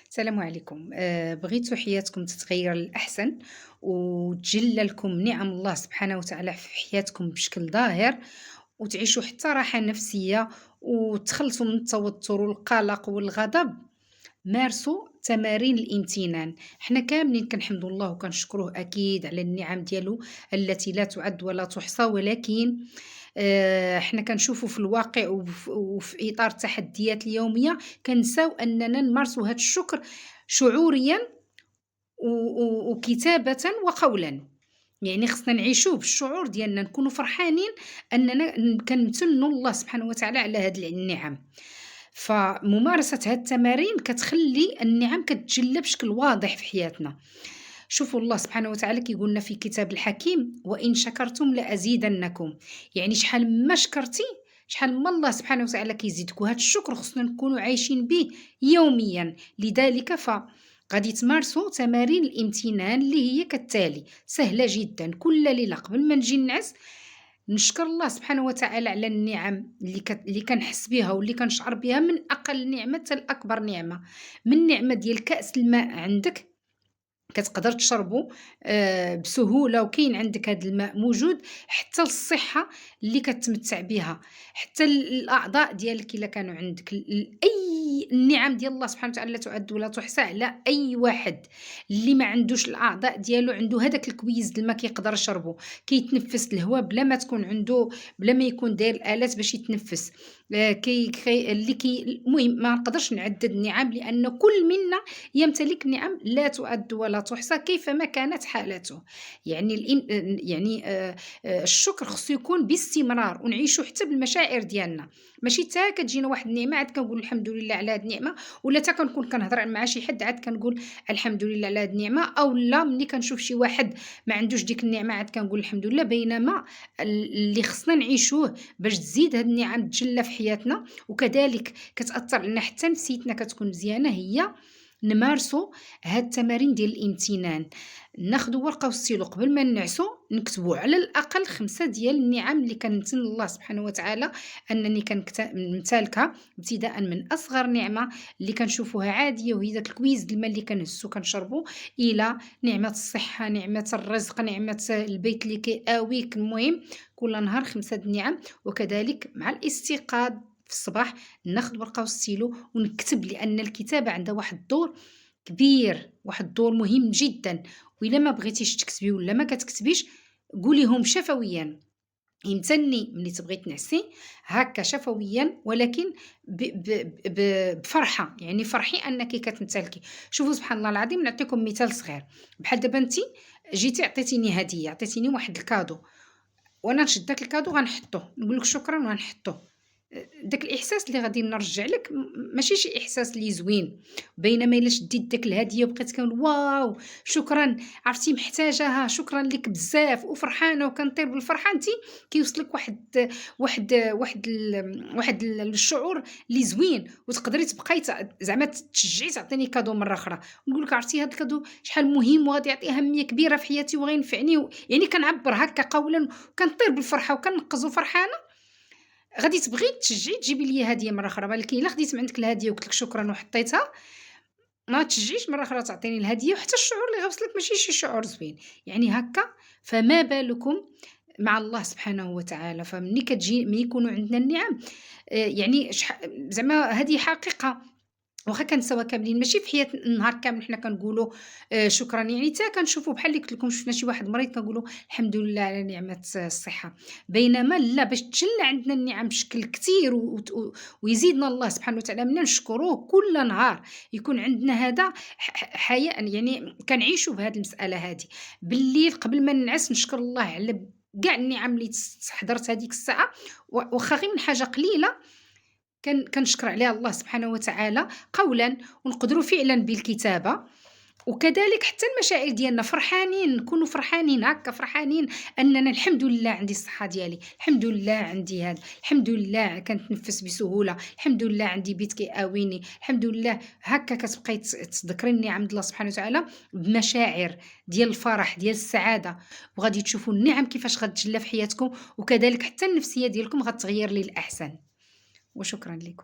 السلام عليكم. بغيتو حياتكم تتغير للأحسن وتجلى لكم نعم الله سبحانه وتعالى في حياتكم بشكل ظاهر، وتعيشوا حتى راحة نفسية وتخلصوا من التوتر والقلق والغضب. مارسوا تمارين الامتنان. حنا كاملين كنحمدوا الله وكنشكروه أكيد على النعم ديالو التي لا تعد ولا تحصى، ولكن حنا كنشوفوا في الواقع وفي إطار التحديات اليومية كنساو أننا نمارسوا هاد الشكر شعوريًا وكتابةً وقولًا. يعني خصنا نعيشوه بالشعور ديالنا، نكونوا فرحانين أننا كنمتنوا الله سبحانه وتعالى على هاد النعم. فممارسة هاد التمارين كتخلّي النعم كتجلى بشكل واضح في حياتنا. شوفوا الله سبحانه وتعالى كيقول لنا في كتاب الحكيم: "وإن شكرتم لأزيدنكم." يعني شحال ما شكرتي، شحال ما الله سبحانه وتعالى كيزيدك، وهذا الشكر خصنا نكونوا عايشين به يوميًا. لذلك غادي تمارسوا تمارين الامتنان اللي هي كالتالي: سهلة جدًا. كل ليلة قبل ما نجي ننعس نشكر الله سبحانه وتعالى على النعم اللي كنحس بها واللي كنشعر بها، من أقل نعمة حتى لأكبر نعمة. من نعمة ديال كأس الماء عندك كتقدر تشربوا بسهولة وكاين عندك هاد الماء موجود، حتى للصحة اللي كتمتّع بها، حتى الأعضاء ديالك إلا كانوا عندك، أي النِّعَم ديال الله سبحانه وتعالى لا تُعَد ولا تُحصى على أي واحد اللي ما عندوش الأعضاء ديالو، عنده هذاك الكويز د الما كيقدر يشربو، كيتنفّس الهوا بلا ما يكون داير الآلات باش يتنفّس. كي اللي المهم ما نقدرش نعدّد النِّعَم لأن كل منا يمتلك نِعَم لا تُعَد ولا تُحصى كيفما كانت حالته. يعني يعني الشكر خصو يكون باستمرار ونعيشو حتى بالمشاعر ديالنا، ماشي تا كتجينا واحد النعمة عاد كنقول الحمد لله على هاد النعمة، ولا تا كنكون كنهضر مع شي حد عاد كنقول الحمد لله على هاد النعمة، أولا ملي كنشوف شي واحد ما عندوش ديك النعمة عاد كنقول الحمد لله. بينما اللي خصنا نعيشوه باش تزيد هاد النعم تجلى في حياتنا وكذلك كتأثّر علينا حتى نفسيتنا كتكون مزيانة، هي نمارسوا هاد التمارين ديال الامتنان. ناخدوا ورقة وستيلو قبل ما ننعسوا نكتبوا على الأقل 5 ديال النعم اللي كنمتن الله سبحانه وتعالى أنني ممتلكة، ابتداءً من أصغر نعمة اللي كنشوفوها عادية وهي داك الكويز د الما اللي كنهزو كنشربو، إلى نعمة الصحة، نعمة الرزق، نعمة البيت اللي كيآويك. المهم كل نهار 5 د النعم. وكذلك مع الاستيقاظ في الصباح ناخد ورقة وستيلو ونكتب، لأن الكتابة عندها واحد الدور كبير، واحد الدور مهم جدًا. وإلا ما بغيتيش تكتبي ولا ما كتكتبيش قوليهم شفويًا. امتني ملي تبغي تنعسي هكا شفويًا، ولكن ب ب ب بفرحة، يعني فرحي أنِّك كتمتلكي. شوفوا سبحان الله العظيم، نعطيكم مثال صغير. بحال دابا أنتِ جيتِ عطيتيني هدية، عطيتيني واحد الكادو، وأنا نشد داك الكادو غنحطّه، نقول لك شكرًا وغنحطّه. داك الإحساس اللي غادي نرجع لك ماشي شي إحساس اللي زوين. بينما إلا شديت داك الهدية وبقيت كنقول واو شكرًا، عرفتي محتاجاها، شكرًا ليك بزاف وفرحانة وكنطير بالفرحة، أنتِ كيوصلك واحد الشعور اللي زوين، وتقدري تبقاي زعما تشجعي تعطيني كادو مرة أخرى، ونقول لك عرفتي هاد الكادو شحال مهم وغادي يعطي أهمية كبيرة في حياتي وغينفعني يعني كنعبّر هكا قولًا وكنطير بالفرحة وكنقز وفرحانة. غادي تبغي تشجعي تجيبي لي هدية مرة أخرى، ولكن إلا خديت من عندك الهدية وقلت لك شكرًا وحطيتها، ما تشجعيش مرة أخرى تعطيني الهدية، وحتى الشعور اللي غيوصلك ماشي شي شعور زوين. يعني هكا فما بالكم مع الله سبحانه وتعالى. ملي يكونوا عندنا النِّعَم، يعني زعما هذه حقيقة واخا كنساوها كاملين، ماشي في حياة النهار كامل حنا كنقولوا شكرًا. يعني حتى كنشوفوا بحال اللي قلت لكم شفنا شي واحد مريض كنقولوا الحمد لله على نعمة الصحة. بينما لا، باش تجلى عندنا النعم بشكل كتير ويزيدنا الله سبحانه وتعالى منا نشكروه كل نهار، يكون عندنا هذا حياء، يعني كنعيشوا بهذه المسألة هذه. بالليل قبل ما ننعس نشكر الله على كاع النعم اللي استحضرت هذيك الساعة، واخا غير من حاجة قليلة كنشكر عليها الله سبحانه وتعالى قولًا، ونقدروا فعلًا بالكتابة. وكذلك حتى المشاعر ديالنا فرحانين، نكونوا فرحانين هكا فرحانين أننا الحمد لله عندي الصحة ديالي، الحمد لله عندي هذا، الحمد لله كنتنفس بسهولة، الحمد لله عندي بيت كيآويني، الحمد لله. هكا كتبقاي تذكري النعم د الله سبحانه وتعالى بمشاعر ديال الفرح، ديال السعادة، وغادي تشوفوا النعم كيفاش غتجلى في حياتكم، وكذلك حتى النفسية ديالكم غتغير للأحسن. وشكرًا لكم.